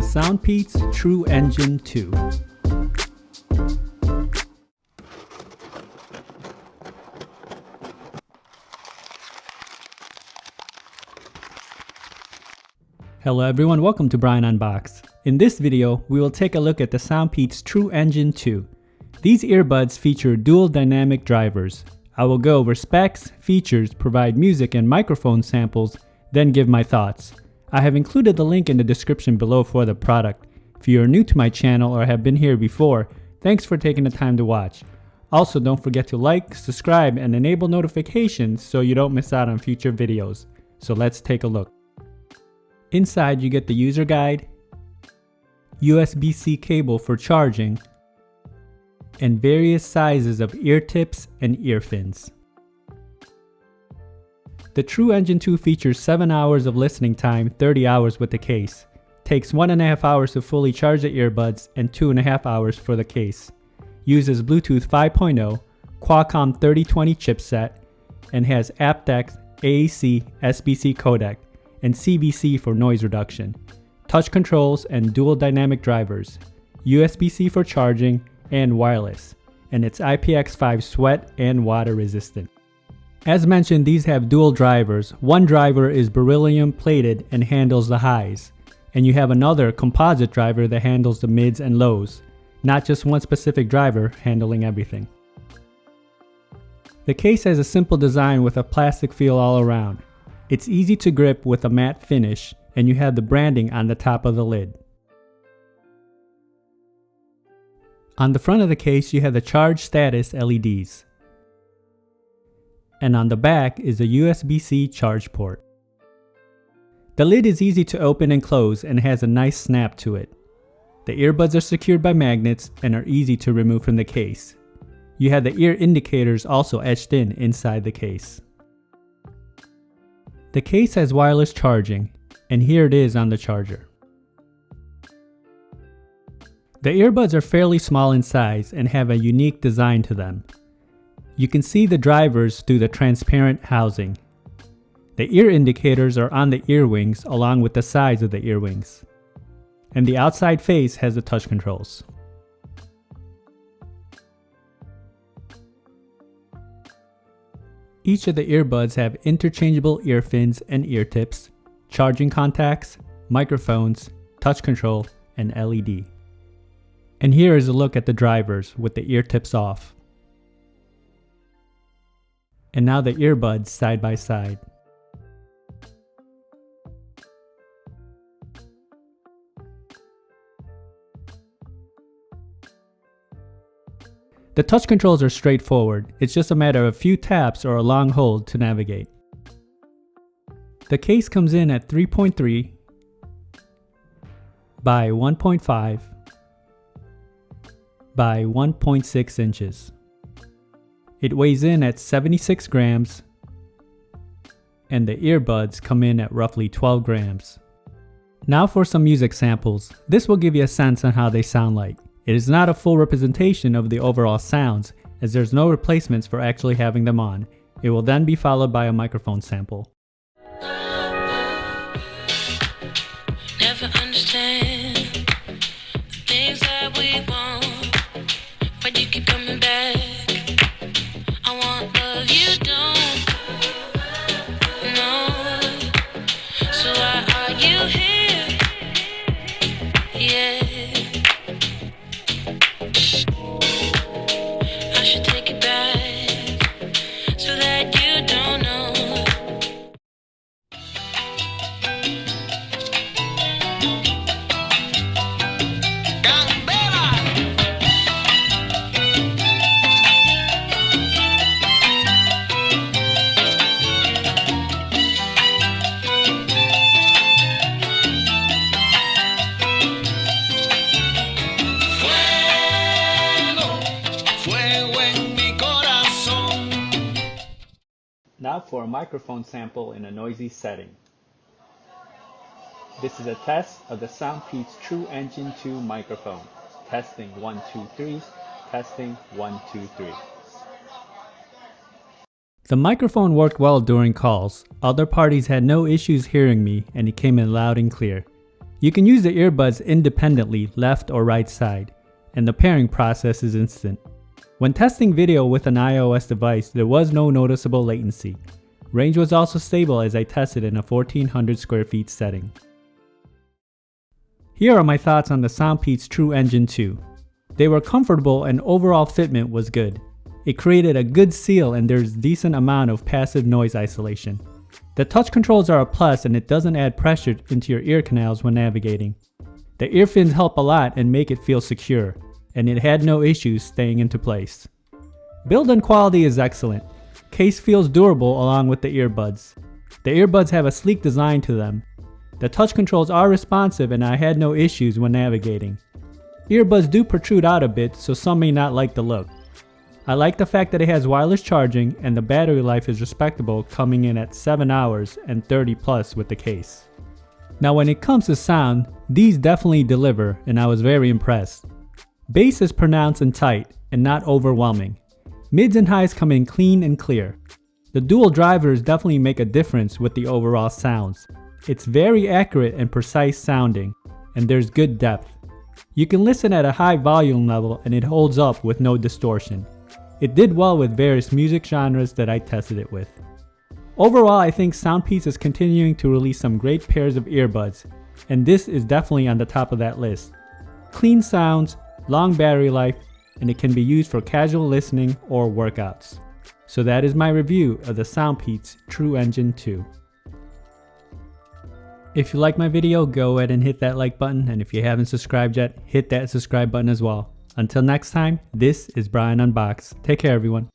SoundPEATS Truengine2. Hello everyone, welcome to Brian Unboxed. In this video, we will take a look at the SoundPEATS Truengine2. These earbuds feature dual dynamic drivers. I will go over specs, features, provide music and microphone samples, then give my thoughts. I have included the link in the description below for the product. If you are new to my channel or have been here before, thanks for taking the time to watch. Also, don't forget to like, subscribe, and enable notifications so you don't miss out on future videos. So let's take a look. Inside you get the user guide, USB-C cable for charging, and various sizes of ear tips and ear fins. The Truengine2 features 7 hours of listening time, 30 hours with the case. Takes 1.5 hours to fully charge the earbuds and 2.5 hours for the case. Uses Bluetooth 5.0, Qualcomm 3020 chipset, and has aptX, AAC, SBC codec, and CBC for noise reduction. Touch controls and dual dynamic drivers. USB-C for charging and wireless, and it's IPX5 sweat and water resistant. As mentioned, these have dual drivers. One driver is beryllium plated and handles the highs, and you have another composite driver that handles the mids and lows, not just one specific driver handling everything. The case has a simple design with a plastic feel all around. It's easy to grip with a matte finish, and you have the branding on the top of the lid. On the front of the case, you have the charge status LEDs. And on the back is a USB-C charge port. The lid is easy to open and close and has a nice snap to it. The earbuds are secured by magnets and are easy to remove from the case. You have the ear indicators also etched in inside the case. The case has wireless charging, and here it is on the charger. The earbuds are fairly small in size and have a unique design to them. You can see the drivers through the transparent housing. The ear indicators are on the ear wings along with the sides of the ear wings. And the outside face has the touch controls. Each of the earbuds have interchangeable ear fins and ear tips, charging contacts, microphones, touch control, and LED. And here is a look at the drivers with the ear tips off. And now the earbuds side by side. The touch controls are straightforward. It's just a matter of a few taps or a long hold to navigate. The case comes in at 3.3 by 1.5 by 1.6 inches. It weighs in at 76 grams, and the earbuds come in at roughly 12 grams. Now for some music samples. This will give you a sense on how they sound like. It is not a full representation of the overall sounds, as there's no replacements for actually having them on. It will then be followed by a microphone sample. Never understand the things that we want, but you keep coming back. I want love you don't know, so why are you here? Yeah, I should take it back so that you don't know. Now for a microphone sample in a noisy setting. This is a test of the SoundPEATS Truengine2 microphone. Testing 1, 2, 3. Testing 1, 2, 3. The microphone worked well during calls. Other parties had no issues hearing me, and it came in loud and clear. You can use the earbuds independently left or right side, and the pairing process is instant. When testing video with an iOS device, there was no noticeable latency. Range was also stable as I tested in a 1400 square feet setting. Here are my thoughts on the SoundPEATS Truengine2. They were comfortable and overall fitment was good. It created a good seal and there's decent amount of passive noise isolation. The touch controls are a plus and it doesn't add pressure into your ear canals when navigating. The ear fins help a lot and make it feel secure, and it had no issues staying into place. Build and quality is excellent. Case feels durable along with the earbuds. The earbuds have a sleek design to them. The touch controls are responsive and I had no issues when navigating. Earbuds do protrude out a bit, so some may not like the look. I like the fact that it has wireless charging and the battery life is respectable, coming in at 7 hours and 30 plus with the case. Now when it comes to sound, these definitely deliver and I was very impressed. Bass is pronounced and tight and not overwhelming. Mids and highs come in clean and clear. The dual drivers definitely make a difference with the overall sounds. It's very accurate and precise sounding, and there's good depth. You can listen at a high volume level and it holds up with no distortion. It did well with various music genres that I tested it with. Overall, I think SoundPEATS is continuing to release some great pairs of earbuds, and this is definitely on the top of that list. Clean sounds, long battery life, and it can be used for casual listening or workouts. So that is my review of the SoundPEATS Truengine2. If you like my video, go ahead and hit that like button, and if you haven't subscribed yet, hit that subscribe button as well. Until next time, this is Brian Unboxed. Take care, everyone.